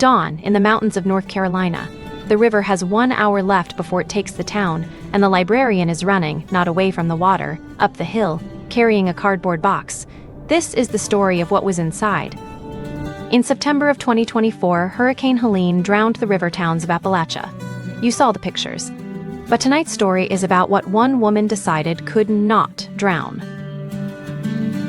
Dawn in the mountains of North Carolina. The river has 1 hour left before it takes the town, and the librarian is running, not away from the water, up the hill, carrying a cardboard box. This is the story of what was inside. In September of 2024, Hurricane Helene drowned the river towns of Appalachia. You saw the pictures. But tonight's story is about what one woman decided could not drown.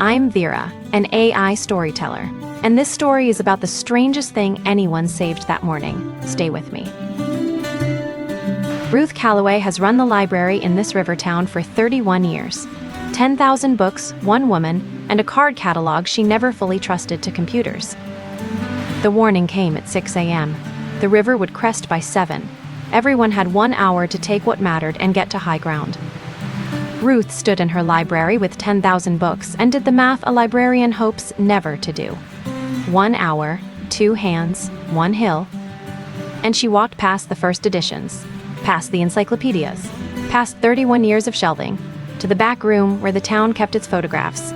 I'm Vera, an AI storyteller, and this story is about the strangest thing anyone saved that morning. Stay with me. Ruth Calloway has run the library in this river town for 31 years. 10,000 books, one woman, and a card catalog she never fully trusted to computers. The warning came at 6 a.m. The river would crest by 7. Everyone had 1 hour to take what mattered and get to high ground. Ruth stood in her library with 10,000 books and did the math a librarian hopes never to do. 1 hour, 2 hands, 1 hill. And she walked past the first editions, past the encyclopedias, past 31 years of shelving, to the back room where the town kept its photographs.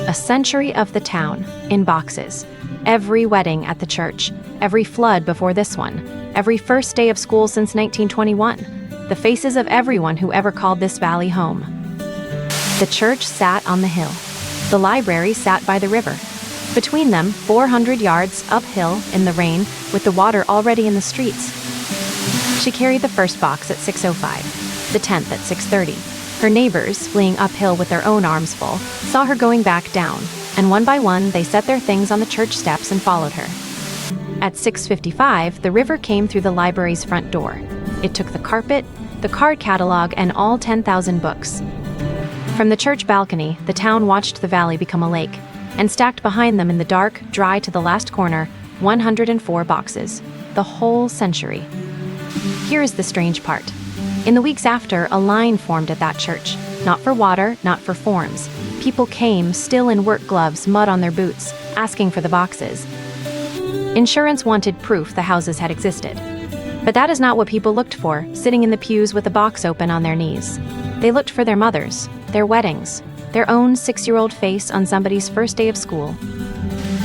A century of the town, in boxes. Every wedding at the church, every flood before this one, every first day of school since 1921. The faces of everyone who ever called this valley home. The church sat on the hill. The library sat by the river. Between them, 400 yards uphill in the rain, with the water already in the streets. She carried the first box at 6:05, the 10th at 6:30. Her neighbors, fleeing uphill with their own arms full, saw her going back down, and one by one they set their things on the church steps and followed her. At 6:55, the river came through the library's front door. It took the carpet, the card catalog, and all 10,000 books. From the church balcony, the town watched the valley become a lake, and stacked behind them in the dark, dry to the last corner, 104 boxes. The whole century. Here is the strange part. In the weeks after, a line formed at that church. Not for water, not for forms. People came, still in work gloves, mud on their boots, asking for the boxes. Insurance wanted proof the houses had existed. But that is not what people looked for, sitting in the pews with a box open on their knees. They looked for their mothers, their weddings, their own 6-year-old face on somebody's first day of school.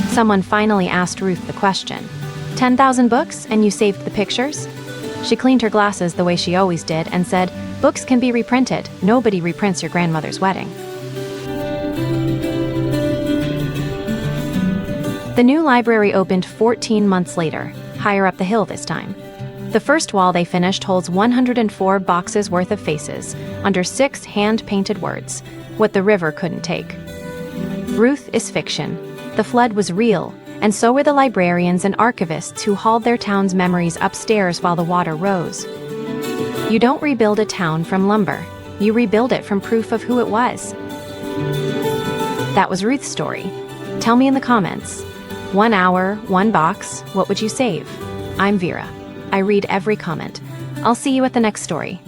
Someone finally asked Ruth the question, 10,000 books and you saved the pictures? She cleaned her glasses the way she always did and said, books can be reprinted. Nobody reprints your grandmother's wedding. The new library opened 14 months later, higher up the hill this time. The first wall they finished holds 104 boxes worth of faces, under 6 hand-painted words, what the river couldn't take. Ruth is fiction. The flood was real, and so were the librarians and archivists who hauled their town's memories upstairs while the water rose. You don't rebuild a town from lumber. You rebuild it from proof of who it was. That was Ruth's story. Tell me in the comments. 1 hour, 1 box, what would you save? I'm Vera. I read every comment. I'll see you at the next story.